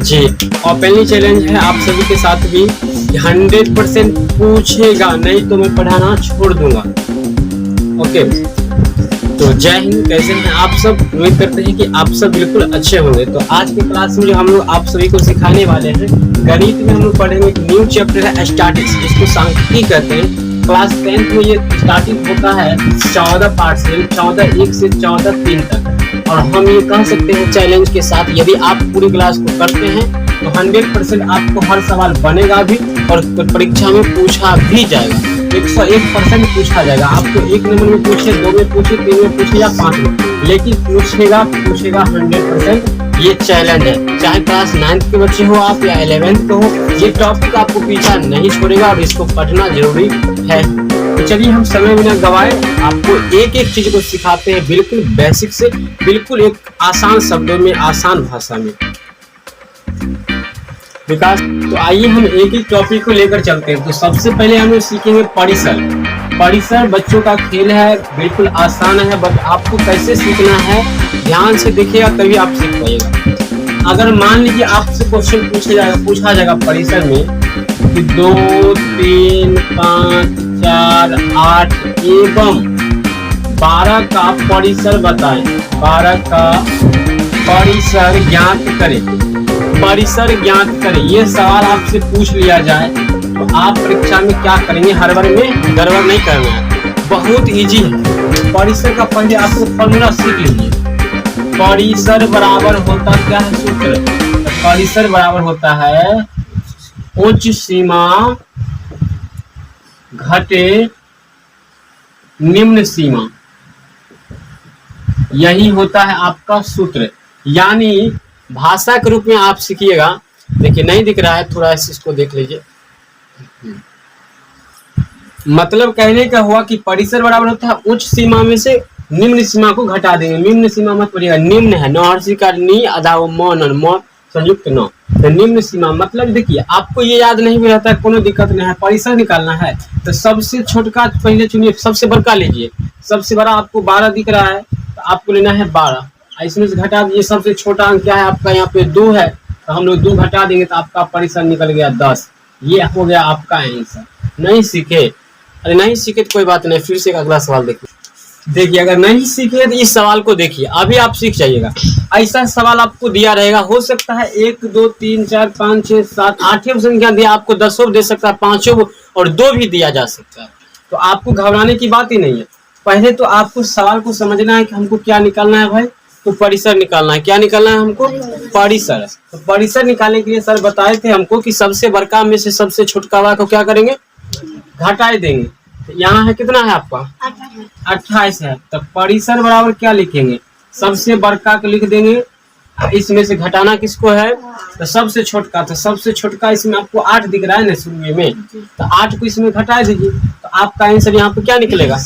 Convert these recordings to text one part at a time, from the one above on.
जी openly challenge है आप सभी के साथ भी 100% पूछेगा, नहीं तो मैं पढ़ाना छोड़ दूंगा। ओके, तो जय हिंद। कैसे हैं आप सब? उम्मीद करते हैं कि आप सब बिल्कुल अच्छे होंगे। तो आज के क्लास में जो हम लोग आप सभी को सिखाने वाले हैं, गणित में हम लोग पढ़ेंगे एक न्यू चैप्टर है स्टैटिक्स, जिसको सांख्यिकी कहते हैं। क्लास 10th में ये स्टार्टिंग होता है 14 पार्ट से, 14(1) से 14(3) तक। और हम ये कह सकते हैं चैलेंज के साथ, यदि आप पूरी क्लास को करते हैं तो 100% आपको हर सवाल बनेगा भी और परीक्षा में पूछा भी जाएगा। 101% पूछा जाएगा। आपको 1 नंबर में पूछे, 2 में पूछे, 3 में पूछे या 5 में, लेकिन पूछेगा 100%। ये चैलेंज है, चाहे क्लास 9th के बच्चे हो आप या 11th के हो, ये टॉपिक आपको पीछा नहीं छोड़ेगा और इसको पढ़ना जरूरी है। तो चलिए हम समय बिना गवाए आपको एक एक चीज को सिखाते हैं, बिल्कुल बेसिक से बिल्कुल एक आसान शब्दों में, आसान भाषा में। विकास, तो आइए हम एक एक टॉपिक को लेकर चलते हैं। तो सबसे पहले हम लोग सीखेंगे परिसर। परिसर बच्चों का खेल है, बिल्कुल आसान है, बट आपको कैसे सीखना है ध्यान से देखिएगा तभी आप सीख पाइएगा। अगर मान लीजिए आपसे क्वेश्चन पूछा जाएगा परिसर में कि 2, 3, 5, 4, 8 एवं 12 का परिसर बताएं। 12 का परिसर ज्ञात करें। परिसर ज्ञात करें, ये सवाल आपसे पूछ लिया जाए तो आप परीक्षा में क्या करेंगे? हड़बड़ में गड़बड़ नहीं करना है, बहुत इजी है। परिसर का पहले आपको फॉर्मूला सीख लीजिए। परिसर बराबर होता क्या है? सूत्र। परिसर बराबर होता है उच्च सीमा घटे निम्न सीमा, यही होता है आपका सूत्र। यानी भाषा के रूप में आप सीखिएगा। देखिए नहीं दिख रहा है, थोड़ा इसको देख लीजिए। मतलब कहने का हुआ कि परिसर बराबर होता है उच्च सीमा में से निम्न सीमा को घटा देंगे। निम्न सीमा मत पढ़िएगा, निम्न है नहर्षि का नी अदा म संयुक्त न, तो निम्न सीमा मतलब देखिए आपको ये याद नहीं भी रहता है, कोनो दिक्कत नहीं है। परिसर निकालना है तो सबसे छोटका पहले चुनिए, सबसे बड़का लीजिए। सबसे बड़ा आपको 12 दिख रहा है तो आपको लेना है 12, इसमें से घटा दीजिए। सबसे छोटा अंक क्या है आपका? यहाँ पे 2 है, तो हम लोग 2 घटा देंगे तो आपका परिसर निकल गया 10। ये हो गया आपका आंसर। नहीं सीखे? अरे नहीं सीखे तो कोई बात नहीं, फिर से अगला सवाल देखिए। देखिए अगर नहीं सीखे तो इस सवाल को देखिए, अभी आप सीख जाइएगा। ऐसा सवाल आपको दिया रहेगा, हो सकता है 1, 2, 3, 4, 5, 6, 7, 8 संख्या दिया, आपको 10 दे सकता है, 5 और 2 भी दिया जा सकता है। तो आपको घबराने की बात ही नहीं है। पहले तो आपको सवाल को समझना है कि हमको क्या निकालना है भाई, तो परिसर निकालना है। क्या निकालना है हमको? परिसर। तो परिसर निकालने के लिए सर बताए थे हमको कि सबसे बड़का में से सबसे छोटका को क्या करेंगे? घटाए देंगे। तो यहाँ है कितना है आपका? 28 है। तो परिसर बराबर क्या लिखेंगे? सबसे बड़का को लिख देंगे, इसमें से घटाना किसको है? तो सबसे छोटका। तो सबसे छोटका इसमें आपको 8 दिख रहा है ना शुरू में, तो 8 को इसमें घटा दीजिए तो आपका आंसर यहाँ पे क्या निकलेगा?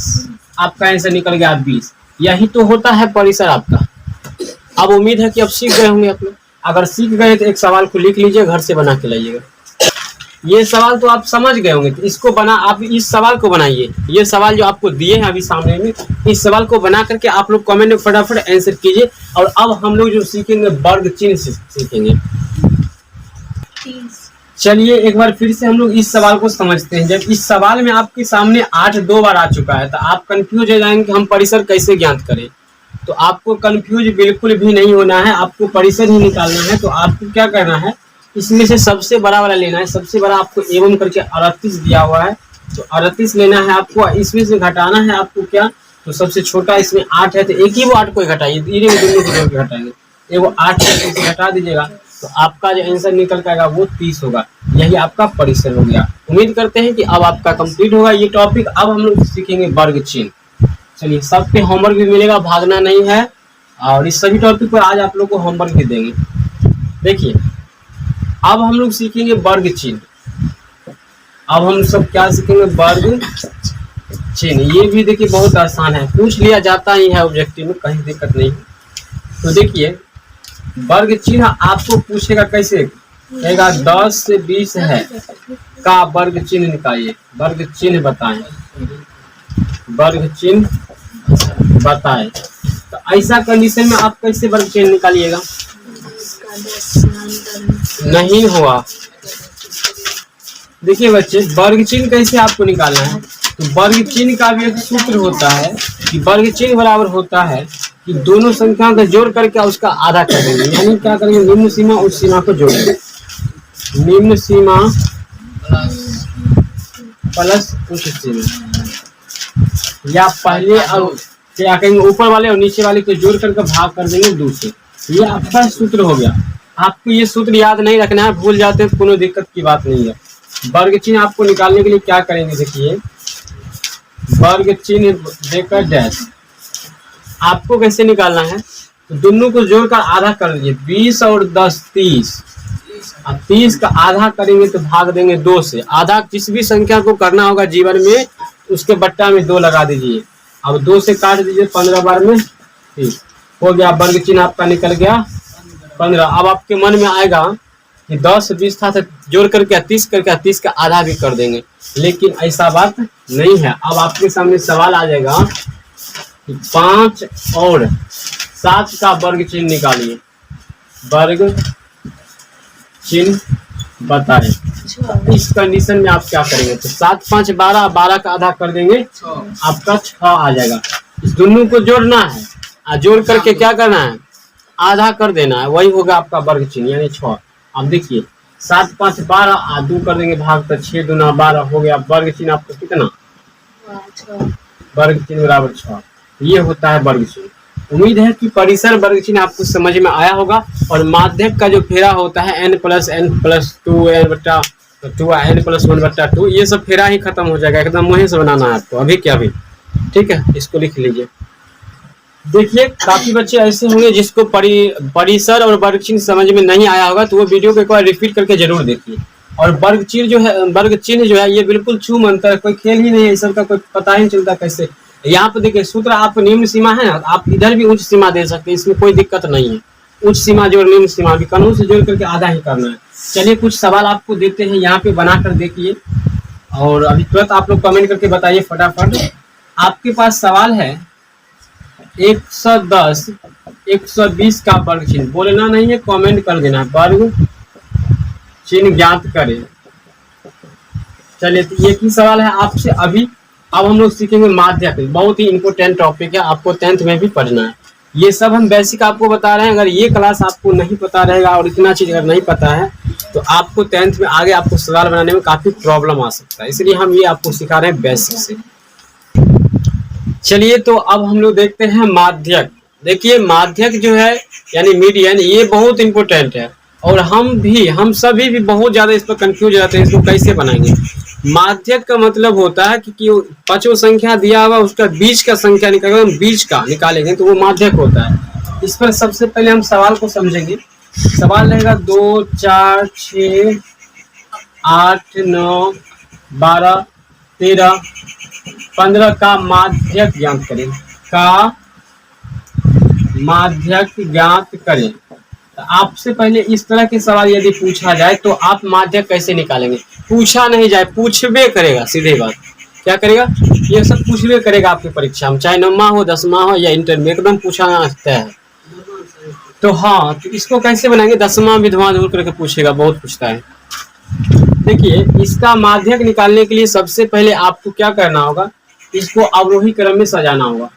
आपका आंसर निकल गया 20। यही तो होता है परिसर आपका। अब उम्मीद है कि अब सीख गए होंगे आप लोग। अगर सीख गए तो एक सवाल को लिख लीजिए, घर से बना के लाइएगा। ये सवाल तो आप समझ गए होंगे, तो इसको बना, आप इस सवाल को बनाइए। ये सवाल जो आपको दिए हैं अभी सामने में, इस सवाल को बना करके आप लोग कमेंट में फटाफट आंसर कीजिए। और अब हम लोग जो सीखेंगे वर्ग चिन्ह से सीखेंगे। चलिए एक बार फिर से हम लोग इस सवाल को समझते हैं। जब इस सवाल में आपके सामने 8 2 बार आ चुका है तो आप कंफ्यूज हो जाएंगे कि हम परिसर कैसे ज्ञात करें। तो आपको कंफ्यूज बिल्कुल भी नहीं होना है, आपको परिसर ही निकालना है। तो आपको क्या करना है, इसमें से सबसे बड़ा वाला लेना है। सबसे बड़ा आपको एवं करके 38 दिया हुआ है, तो 38 लेना है आपको। इसमें से घटाना है आपको क्या? तो सबसे छोटा इसमें 8 है, तो एक ही वो 8 को घटाइए, धीरे दोनों को जोड़ के घटाएंगे। एगो 8 से घटा दीजिएगा तो आपका जो आंसर निकल के आएगा वो 30 होगा। यही आपका परिसर हो गया। उम्मीद करते हैं कि अब आपका कंप्लीट होगा ये टॉपिक। अब हम लोग सीखेंगे वर्ग चिन्ह। चलिए सब पे होमवर्क भी मिलेगा, भागना नहीं है। और इस सभी टॉपिक पर आज आप लोग को होमवर्क भी देंगे। देखिए अब हम लोग सीखेंगे वर्ग चिन्ह। अब हम सब क्या सीखेंगे? वर्ग चिन्ह। ये भी देखिए बहुत आसान है, पूछ लिया जाता ही है ऑब्जेक्टिव में, कहीं दिक्कत नहीं। तो देखिए वर्ग चिन्ह आपको पूछेगा कैसे, कहेगा 10 से 20 है का वर्ग चिन्ह निकालिए। वर्ग चिन्ह बताएं, वर्ग चिन्ह बताएं। तो ऐसा कंडीशन में आप कैसे वर्ग चिन्ह निकालिएगा? नहीं हुआ। देखिए बच्चे, वर्ग चिन्ह कैसे आपको निकालना है, तो वर्ग चिन्ह का भी एक सूत्र होता है कि वर्ग चिन्ह बराबर होता है कि दोनों संख्याओं का जोड़ करके उसका आधा कर देंगे। यानी क्या करेंगे, निम्न सीमा उच्च सीमा को जोड़ेंगे, निम्न सीमा प्लस उच्च सीमा, या पहले और क्या कहेंगे ऊपर वाले और नीचे वाले को जोड़ करके भाग कर देंगे 2 से। ये आपका सूत्र हो गया। आपको ये सूत्र याद नहीं रखना है, भूल जाते हैं तो कोनो दिक्कत की बात नहीं है। वर्ग चिन्ह आपको निकालने के लिए क्या करेंगे, देखिए वर्ग चिन्ह देकर डैश आपको कैसे निकालना है, तो दोनों को जोड़कर आधा कर लीजिए। 20 और 10 30, अब 30 का आधा करेंगे तो भाग देंगे 2 से। आधा किसी भी संख्या को करना होगा जीवन में, उसके बट्टा में 2 लगा दीजिए। अब 2 से काट दीजिए 15 बार में, ठीक हो गया। वर्ग चिन्ह आपका निकल गया 15। अब आपके मन में आएगा कि 10 20 था तो जोड़ करके 30 करके 30 का आधा भी कर देंगे, लेकिन ऐसा बात नहीं है। अब आपके सामने सवाल आ जाएगा कि 5 और 7 का वर्ग चिन्ह निकालिए, वर्ग चिन्ह बताएं। इस कंडीशन में आप क्या करेंगे, तो 7 5 12, 12 का आधा कर देंगे, आपका 6 आ जाएगा। इस दोनों को जोड़ना है और जोड़ करके क्या करना है, आधा कर देना है, वही होगा आपका वर्ग चिन्ह यानी 6। अब देखिए 7 5 12 और 2 कर देंगे भाग, तो 6 दूना 12 हो गया। वर्ग चिन्ह आपको कितना, वर्ग चिन्ह बराबर 6। ये होता है वर्ग चिन्ह। उम्मीद है कि परिसर वर्ग चिन्ह आपको समझ में आया होगा। और माध्यक का जो फेरा होता है n+n+2 n/2 n+1/2, ये सब फेरा ही खत्म हो जाएगा, एकदम वहीं से बनाना है आपको अभी क्या अभी, ठीक है। इसको लिख लीजिए। देखिए काफी बच्चे ऐसे होंगे जिसको परिसर और वर्ग चिन्ह समझ में नहीं आया होगा, तो वो वीडियो को एक बार रिपीट करके जरूर देखिए। और वर्ग चिन्ह जो है ये बिल्कुल छूम अंतर है, कोई खेल ही नहीं है, इस सब का कोई पता ही नहीं चलता कैसे। यहाँ पे देखिए सूत्र आप निम्न सीमा है ना, आप इधर भी उच्च सीमा दे सकते हैं, इसमें कोई दिक्कत नहीं है। उच्च सीमा जोड़ निम्न सीमा भी कानून से जोड़ करके आधा ही करना है। चलिए कुछ सवाल आपको देते हैं, यहाँ पे बना कर देखिए और अभी तुरंत आप लोग कमेंट करके बताइए फटाफट। आपके पास सवाल है 110 120 का वर्ग चिन्ह, बोलना नहीं है, कमेंट कर देना है, वर्ग चिन्ह ज्ञात करें। चलिए तो ये की सवाल है आपसे अभी। अब हम लोग सीखेंगे माध्यक, बहुत ही इंपॉर्टेंट टॉपिक है, आपको 10th में भी पढ़ना है। ये सब हम बेसिक आपको बता रहे हैं। अगर ये क्लास आपको नहीं पता रहेगा और इतना चीज अगर नहीं पता है तो आपको 10th में आगे आपको सवाल बनाने में काफी प्रॉब्लम आ सकता है, इसलिए हम ये आपको सिखा रहे हैं बेसिक से। चलिए तो अब हम लोग देखते हैं माध्यक। देखिए माध्यक जो है यानी मीडियन, ये बहुत इंपॉर्टेंट है और हम सभी भी बहुत ज्यादा इस पर कंफ्यूज रहते हैं, इसको कैसे बनाएंगे। माध्यक का मतलब होता है कि 5 संख्या दिया हुआ उसका बीच का संख्या निकालेंगे, हम बीच का निकालेंगे तो वो माध्यक होता है। इस पर सबसे पहले हम सवाल को समझेंगे। सवाल रहेगा 2 4 6 8 9 12 13 15 का माध्यक ज्ञात करें, का माध्यक ज्ञात करें। तो आपसे पहले इस तरह के सवाल यदि पूछा जाए तो आप माध्यक कैसे निकालेंगे, पूछा नहीं जाए, पूछबे करेगा, सीधे बात क्या करेगा, ये सब पूछबे करेगा आपकी परीक्षा में, चाहे 9वां हो 10वां हो या इंटर में, एकदम पूछा सकता है। तो हाँ, तो इसको कैसे बनाएंगे, 10वां विधवा दूर करके पूछेगा, बहुत पूछता है। देखिए इसका माध्यक निकालने के लिए सबसे पहले आपको क्या करना होगा, इसको अवरोही क्रम में सजाना होगा,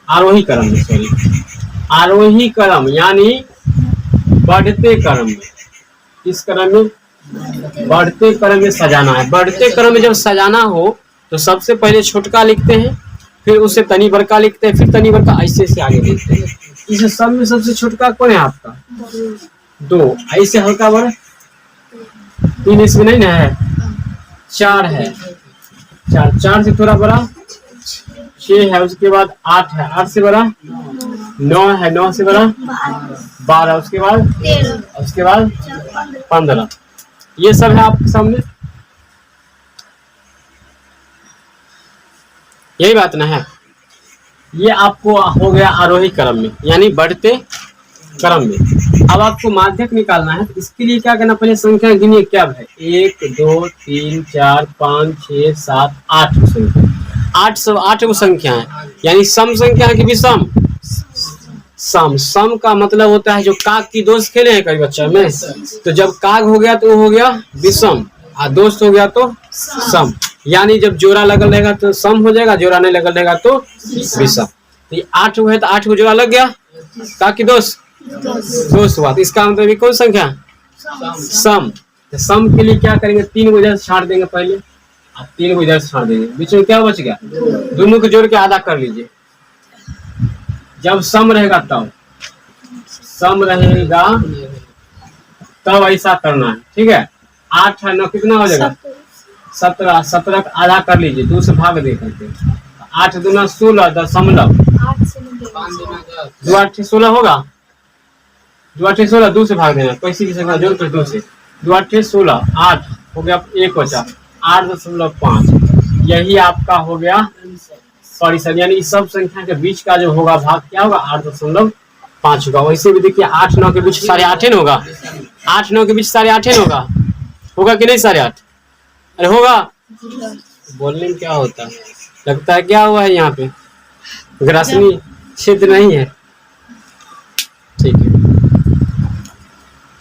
आरोही क्रम में, सॉरी आरोही क्रम यानी बढ़ते क्रम में। इस क्रम में बढ़ते क्रम में सजाना है। बढ़ते क्रम में जब सजाना हो तो सबसे पहले छोटका लिखते हैं, फिर उससे तनी बड़का लिखते हैं, फिर तनी बड़का, ऐसे से आगे लिखते हैं। इस सब में सबसे छोटका कौन है आपका, 2, ऐसे हल्का बड़ा 3 इसमें नहीं ना है, 4 है, 4 से थोड़ा बड़ा 6 है, उसके बाद 8 है, 8 से बड़ा 9 है, 9 से बड़ा 12, उसके बाद 15। ये सब है आपके सामने, यही बात ना है। ये आपको हो गया आरोही क्रम में यानी बढ़ते क्रम में। अब आपको माध्यक निकालना है, तो इसके लिए क्या करना, पहले संख्या गिनिए क्या है, 1 2 3 4 5 6 7 8 संख्या, 8 को संख्या है, यानी सम संख्या है कि विषम, सम। सम का मतलब होता है जो काग की दोस्त खेले हैं कई बच्चा में, तो जब काग हो गया तो वो हो गया विषम, और दोस्त हो गया तो सम। यानी जब जोड़ा लगल रहेगा तो सम हो जाएगा, जोड़ा नहीं लगल रहेगा तो विषम। तो ये 8 हुए तो 8 को जोड़ा लग गया, काग की दोस्त दोस्त हुआ, तो इसका मतलब ये कौन संख्या सम। तो सम के लिए क्या करेंगे, 3 को इधर छाड़ देंगे पहले, अब 3 को इधर छाड़ देंगे, बीच में क्या बच गया, दोनों को जोड़ के आधा कर लीजिए। जब सम रहेगा तब, सम रहेगा तब ऐसा करना है, ठीक है। 8 है 9 कितना हो जाएगा 17, 17 का आधा कर लीजिए, 2 से भाग दे करके, 8 दूना 16 दशमलव 2 8 16 होगा, 2 8 16 2 से भाग देना, कैसी की संख्या जोड़ कर 2 से, 2 8 16 8 हो गया, 1 बचा 8.5, यही आपका हो गया सॉरी सर, यानी इस सब संख्या के बीच का जो होगा भाग क्या होगा 8.5 होगा। वैसे भी देखिए 8 9 के बीच 8.5 होगा, 8 9 के बीच 8.5 होगा कि नहीं 8.5, अरे होगा, बोलने में क्या होता है, लगता है क्या हुआ है यहाँ पे ग्रासनी क्षेत्र नहीं है, ठीक है।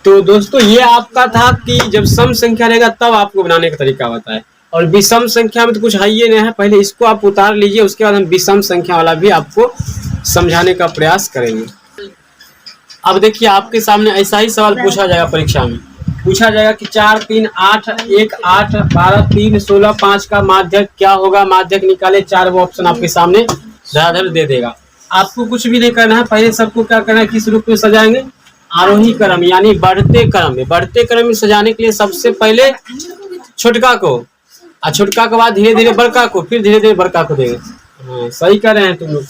तो दोस्तों ये आपका था कि जब सम संख्या रहेगा तब आपको बनाने का तरीका होता है, और विषम संख्या में तो कुछ है ही नहीं है, पहले इसको आप उतार लीजिए, उसके बाद हम विषम संख्या वाला भी आपको समझाने का प्रयास करेंगे। अब देखिए आपके सामने ऐसा ही सवाल पूछा जाएगा परीक्षा में, पूछा जाएगा कि 4 3 8 1 8 12 3 16 5 का माध्यक क्या होगा, माध्यक निकाले, 4 वो ऑप्शन आपके सामने धराधर दे देगा। आपको कुछ भी नहीं करना है, पहले सबको क्या करना है, किस रूप में सजाएंगे, आरोही क्रम यानी बढ़ते क्रम में, बढ़ते क्रम में सजाने के लिए सबसे पहले छोटका को, और छोटका के बाद धीरे धीरे बड़का को, फिर धीरे धीरे बड़का को देंगे। हाँ सही कर रहे हैं तुम लोग,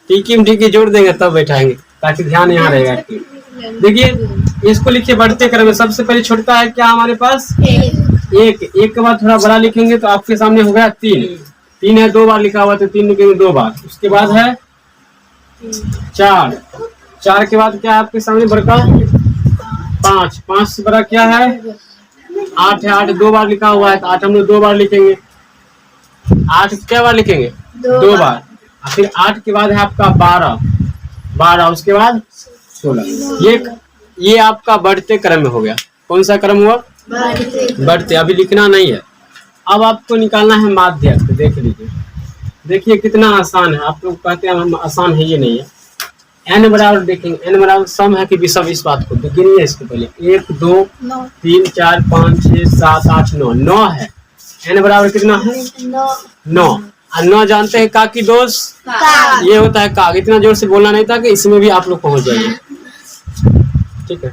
टीकी में टीकी जोड़ देंगे तब बैठाएंगे, ताकि ध्यान यहाँ रहेगा। देखिए इसको लिखिए बढ़ते क्रम में, सबसे पहले छोटका है क्या हमारे पास 1 के बाद थोड़ा बड़ा लिखेंगे तो आपके सामने हो गया 3 है, 2 बार लिखा हुआ तो 3 लिखेंगे 2 बार, उसके बाद है 4 के बाद क्या है आपके सामने बड़का 5 से बड़ा क्या है 8 है, 8 2 बार लिखा हुआ है तो 8 हम लोग 2 बार लिखेंगे, 8 क्या बार लिखेंगे 2 बार, फिर 8 के बाद है आपका 12, उसके बाद 16। ये आपका बढ़ते क्रम में हो गया। कौन सा क्रम हुआ बढ़ते, अभी लिखना नहीं है। अब आपको निकालना है माध्यक, देख लीजिए, देखिए कितना आसान है, आप लोग कहते हैं हम आसान है, ये नहीं है। n बराबर देखेंगे, n बराबर सम है कि विषम, इस बात को तो गिनिए इसको पहले, 1 2 3 4 5 6 7 8 9 है, n बराबर कितना है 9, और 9 जानते हैं का की दोस्त ये होता है काग, इतना जोर से बोलना नहीं था कि इसमें भी आप लोग पहुंच जाइए, ठीक है।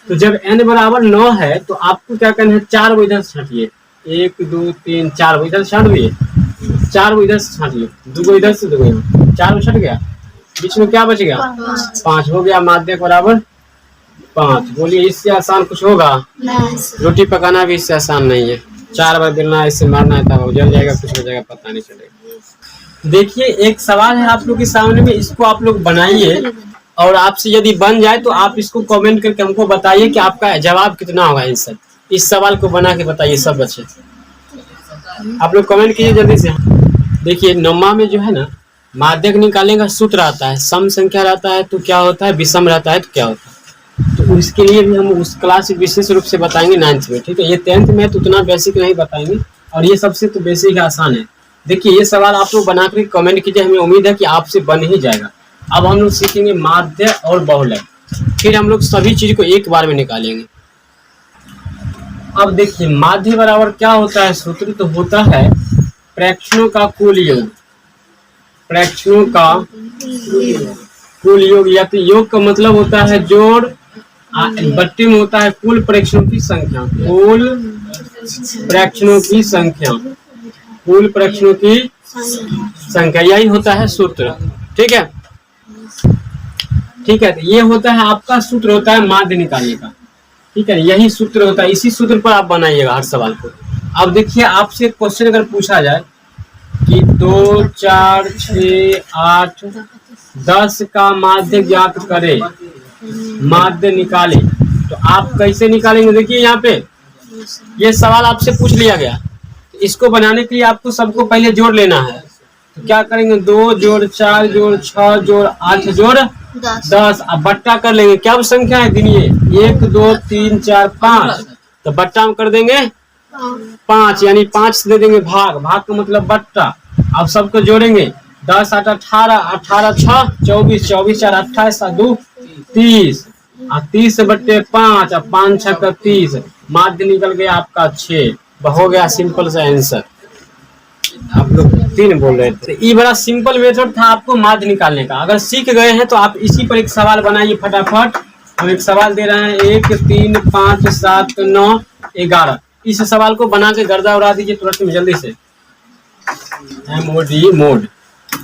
तो जब n बराबर 9 है तो आपको क्या करना है, 4 वो इधर से छाटिए, 1 2 3 4 वो इधर से छाट दिए, 4 वो इधर से छाटिए, 2 इधर से 2 यहाँ, 4 वो छट गया, बीच में क्या बच गया 5 हो गया, माध्यक बराबर 5। बोलिए इससे आसान कुछ होगा, रोटी पकाना भी इससे आसान नहीं है, 4 बार बेलना है, इससे मारना है, तब जल जाएगा, कुछ हो जाएगा पता नहीं चलेगा। देखिए एक सवाल है आप लोग के सामने में, इसको आप लोग बनाइए, और आपसे यदि बन जाए तो आप इसको कमेंट करके हमको बताइए कि आपका जवाब कितना होगा आंसर, इस सवाल को बना के बताइए सब बच्चे, आप लोग कमेंट कीजिए जल्दी से। देखिए 9वां में जो है ना माध्यक निकालने का सूत्र आता है, सम संख्या रहता है तो क्या होता है, विषम रहता है तो क्या होता है, तो उसके लिए भी हम उस क्लास विशेष रूप से बताएंगे 9th में, ठीक है। ये 10th में तो उतना बेसिक नहीं बताएंगे, और ये सबसे तो बेसिक आसान है। देखिए ये सवाल आप लोग बना कर कमेंट कीजिए, हमें उम्मीद है कि आपसे बन ही जाएगा। अब हम लोग सीखेंगे माध्य और बहुलक, फिर हम लोग सभी चीज को एक बार में निकालेंगे। अब देखिए माध्य बराबर क्या होता है, सूत्र तो होता है प्रैक्षणों का कुल योग, प्रैक्षणों का कुल योग, या तो योग का मतलब होता है जोड़, बट्टे में होता है कुल प्रेक्षणों की संख्या, कुल प्रेक्षणों की संख्या, कुल प्रेक्षणों की संख्या, यही होता है सूत्र, ठीक है। ठीक है, तो ये होता है आपका सूत्र, होता है माध्य निकालने का, ठीक है। यही सूत्र होता है, इसी सूत्र पर आप बनाइएगा हर सवाल को। अब देखिए आपसे क्वेश्चन अगर पूछा जाए कि 2 4 6 8 10 का माध्य ज्ञात करे, माध्य निकाले, तो आप कैसे निकालेंगे। देखिए यहाँ पे ये सवाल आपसे पूछ लिया गया, इसको बनाने के लिए आपको सबको पहले जोड़ लेना है, तो क्या करेंगे 2 जोड़ 4 जोड़ 6 जोड़ 8 जोड़ 10। अब बट्टा कर लेंगे, क्या संख्या है गिनिए 1 2 3 4 5, तो बट्टा में कर देंगे 5, यानी 5 दे देंगे भाग, भाग का मतलब बट्टा। अब सबको जोड़ेंगे 10 8 18, 18 6 24, 24 4 28, 2 30, 30/5, अब 5 6 30, माध्य निकल गया आपका 6। हो गया सिंपल सा आंसर। आप लोग 3 बोल रहे थे। ये बड़ा सिंपल मेथड था आपको माध्य निकालने का। अगर सीख गए हैं तो आप इसी पर एक सवाल बनाइए फटाफट। हम एक सवाल दे रहे हैं 1 3 5 7 9 11। इस सवाल को बना के गर्दा उड़ा दीजिए तुरंत में जल्दी से। MOD mode.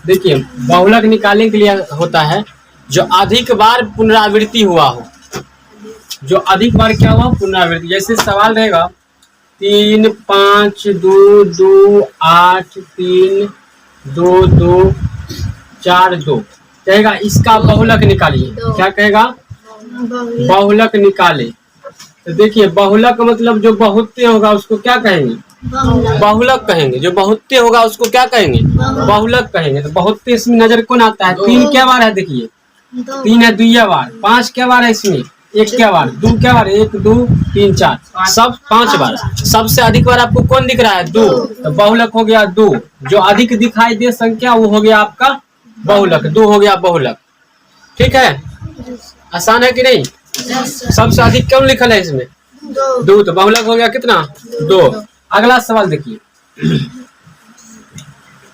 देखिए बहुलक निकालने के लिए होता है जो अधिक बार पुनरावृत्ति हुआ हो, जो अधिक बार क्या हुआ पुनरावृत्ति। जैसे सवाल रहेगा 3 5 2 2 8 3 2 2 4 2 कहेगा इसका बहुलक निकालिए। क्या कहेगा बहुलक निकाले। तो देखिए बहुलक मतलब जो बहुत्य होगा उसको क्या कहेंगे बहुलक कहेंगे। जो बहुत्य होगा उसको क्या कहेंगे बहुलक कहेंगे। तो बहुत्य इसमें नजर कौन आता है 3 क्या बार है देखिए 3 है 2 बार, 5 क्या बार है इसमें 1 क्या बार, 2 क्या बार 1 2 3 4 सब 5 बार। सबसे अधिक बार आपको कौन दिख रहा है 2, तो बहुलक हो गया 2। जो अधिक दिखाई दे संख्या वो हो गया आपका बहुलक, 2 हो गया बहुलक। ठीक है आसान है कि नहीं। सबसे अधिक क्यों लिखल है इसमें 2, तो बहुलक हो गया कितना 2। अगला सवाल देखिए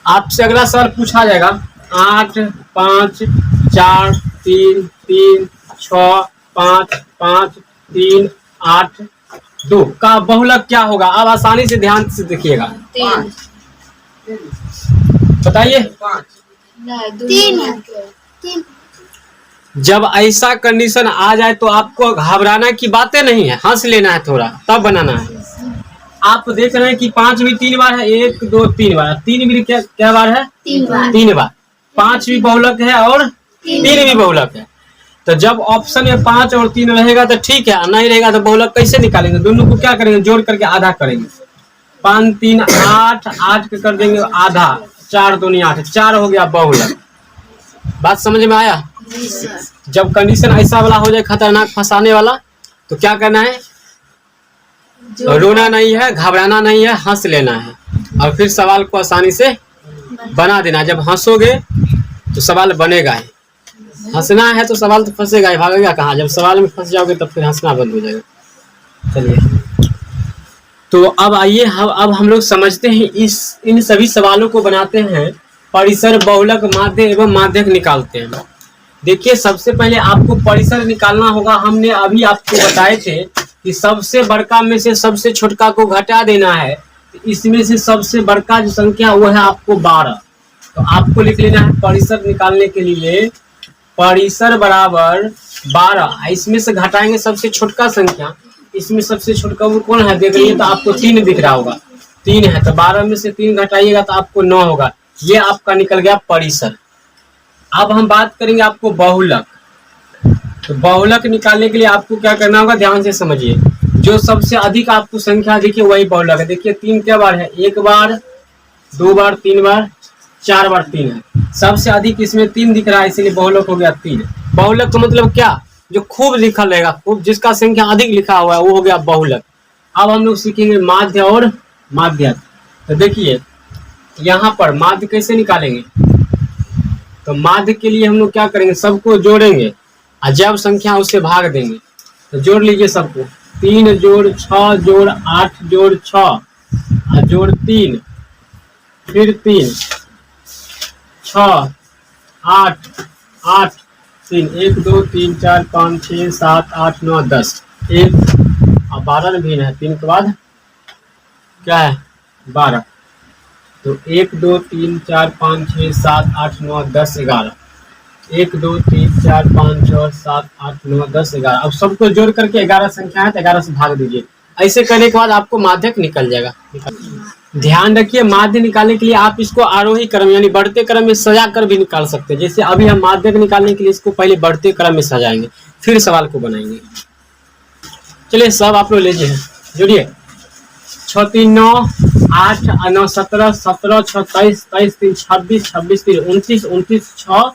आपसे अगला सवाल पूछा जाएगा 8 5 4 3 3 6 5 5 3 8 2 का बहुलक क्या होगा। अब आसानी से ध्यान से देखिएगा बताइए 3। जब ऐसा कंडीशन आ जाए तो आपको घबराना की बातें नहीं है, हंस लेना है थोड़ा तब बनाना है। आप देख रहे हैं कि 5 भी 3 बार है 1 2 3 बार, 3 भी क्या बार है 3 बार, 5 भी बहुलक है और 3 भी बहुलक है। तो जब ऑप्शन में 5 और 3 रहेगा तो ठीक है, नहीं रहेगा तो बहुलक कैसे निकालेंगे। दोनों को क्या करेंगे जोड़ करके आधा करेंगे। 5 3 8, 8 के कर देंगे आधा, 4 दूनी 8, 4 हो गया बहुलक। बात समझ में आया। जब कंडीशन ऐसा वाला हो जाए खतरनाक फंसाने वाला तो क्या करना है रोना नहीं है घबराना नहीं है, हंस लेना है और फिर सवाल को आसानी से बना देना। जब हंसोगे तो सवाल बनेगा ही, हंसना है तो सवाल तो फंसेगा ही, भागेगा कहाँ। जब सवाल में फंस जाओगे तब फिर हंसना बंद हो जाएगा। चलिए तो अब आइए अब हम लोग समझते हैं इन सभी सवालों को बनाते हैं परिसर बहुलक माध्य एवं माध्यक निकालते हैं। देखिए सबसे पहले आपको परिसर निकालना होगा। हमने अभी आपको बताए थे कि सबसे बड़का में से सबसे छोटका को घटा देना है। तो इसमें से सबसे बड़का जो संख्या वो है आपको 12। तो आपको लिख लेना है परिसर निकालने के लिए परिसर बराबर 12। इसमें से घटाएंगे सबसे छोटका संख्या, इसमें सबसे छोटका वो कौन है देख रही है तो आपको 3 दिख रहा होगा 3 है, तो 12 में से 3 घटाइएगा तो आपको 9 होगा। ये आपका निकल गया परिसर। अब हम बात करेंगे आपको बहुलक। तो बहुलक निकालने के लिए आपको क्या करना होगा ध्यान से समझिए। जो सबसे अधिक आपको संख्या दिखे वही बहुलक है। देखिए 3 क्या बार है 1 बार 2 बार 3 बार 4 बार 3 है। सबसे अधिक इसमें 3 दिख रहा है इसलिए बहुलक हो गया 3। बहुलक का मतलब क्या जो खूब लिखा रहेगा, खूब जिसका संख्या अधिक लिखा हुआ है वो हो गया बहुलक। अब हम लोग सीखेंगे माध्य और माध्यक। तो देखिए यहाँ पर माध्य कैसे निकालेंगे। तो माध्य के लिए हम लोग क्या करेंगे सबको जोड़ेंगे और जब संख्या उससे भाग देंगे। तो जोड़ लीजिए सबको 3 जोड़ 6 जोड़ 8 जोड़ 6 और जोड़ 3 फिर 3 6 8 8 3 1 2 3 4 5 6 7 8 9 10 1 और 12 भी है 3 के बाद क्या है 12। तो 1 2 3 4 5 6 7 8 9 10 11 1 2 3 4 5 6 7 8 9 10 11। अब सबको जोड़ करके 11 संख्या है तो 11 से भाग दीजिए। ऐसे करने के बाद आपको माध्यक निकल जाएगा। ध्यान रखिए माध्य निकालने के लिए आप इसको आरोही क्रम यानी बढ़ते क्रम में सजा कर भी निकाल सकते हैं। जैसे अभी हम माध्यक निकालने के लिए इसको पहले बढ़ते क्रम में सजाएंगे फिर सवाल को बनाएंगे। चलिए सब आप लोग लीजिए जोड़िए 6 3 9 8 9 17 17 6 23 23 3 26 26 3 29 29 6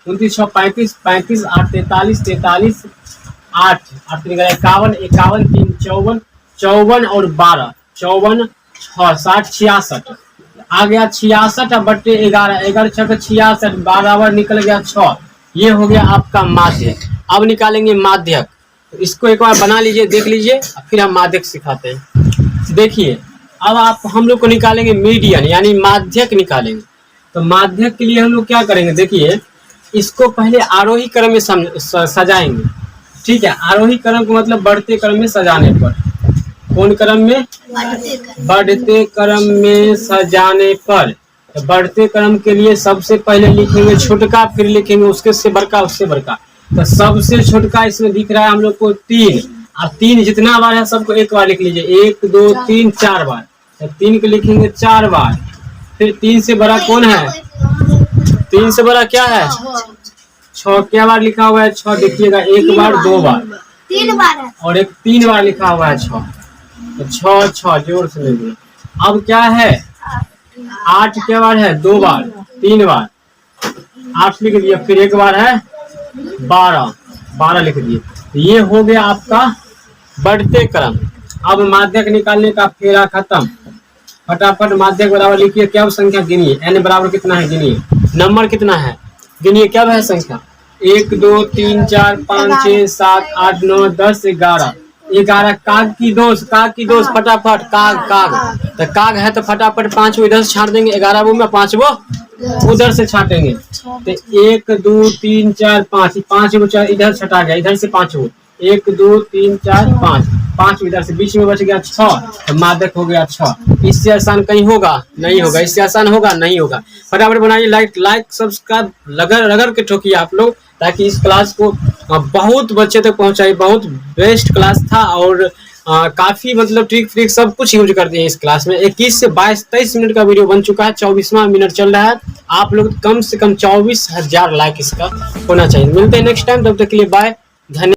29 6 35 35 8 43 43 8 8 51 51 3 54 54 और 12 54 6 60 66 आ गया 66 बटे 11 11 6 66 12 निकल गया 6। ये हो गया आपका माध्यक। अब निकालेंगे माध्यक, तो इसको एक बार बना लीजिए, देख लीजिए, फिर हम माध्यक सिखाते हैं। देखिए अब आप हम लोग को निकालेंगे मीडियन यानी माध्यक निकालेंगे। तो माध्यक के लिए हम लोग क्या करेंगे, देखिए इसको पहले आरोही क्रम में सजाएंगे। ठीक है, आरोही क्रम को मतलब बढ़ते क्रम में सजाने पर। कौन क्रम में? बढ़ते क्रम में सजाने पर। तो बढ़ते क्रम के लिए सबसे पहले लिखेंगे छोटका, फिर लिखेंगे उसके से बड़का, उससे बड़का। तो सबसे छोटका इसमें दिख रहा है हम लोग को 3। अब 3 जितना बार है सबको एक बार लिख लीजिए, 1 2 3 4 बार। तो 3 को लिखेंगे 4 बार। फिर 3 से बड़ा कौन है? 3 से बड़ा क्या है? 6। क्या बार लिखा हुआ है? 6 देखिएगा, 1 बार 2 बार 3 बार और एक 3 बार लिखा हुआ है 6। तो 6 6 जोर से लेंगे। अब क्या है? 8 क्या बार है? 2 बार 3 बार 8 लिख दिया, फिर 1 बार है 12 12 लिख दिए। ये हो गया आपका बढ़ते क्रम। अब माध्यक निकालने का फेरा खत्म। फटाफट माध्यक बराबर लिखिए, क्या संख्या गिनिए, n बराबर कितना है गिनिए, नंबर कितना है गिनिए, क्या है संख्या? 1 2 3 4 5 6 7 8 9 10 11 11। काग की दोस्त फटाफट काग काग। तो काग है तो फटाफट 5 इधर से छाट देंगे, 11 वो में 5 वो उधर से छाटेंगे। तो 1 2 3 4 5 5 वो इधर छटा गया, इधर से 5 वो 1 2 3 4 5 5 इधर से, बीच में बच गया 6। तो माध्यक हो गया 6। इससे आसान कहीं होगा? नहीं होगा। इससे आसान होगा? नहीं होगा। फटाफट बनाइए, लाइक सब्सक्राइब रगड़ के ठोकिए आप लोग, ताकि इस क्लास को बहुत बच्चे तक पहुंचाइए। बहुत बेस्ट क्लास था और काफी मतलब ट्रिक सब कुछ यूज करते हैं इस क्लास में। 21 से 22-23 मिनट का वीडियो बन चुका है, 24वां मिनट चल रहा है। आप लोग कम से कम 24,000 लाइक इसका होना चाहिए। मिलते हैं नेक्स्ट टाइम, तब तक के लिए बाय, धन्यवाद।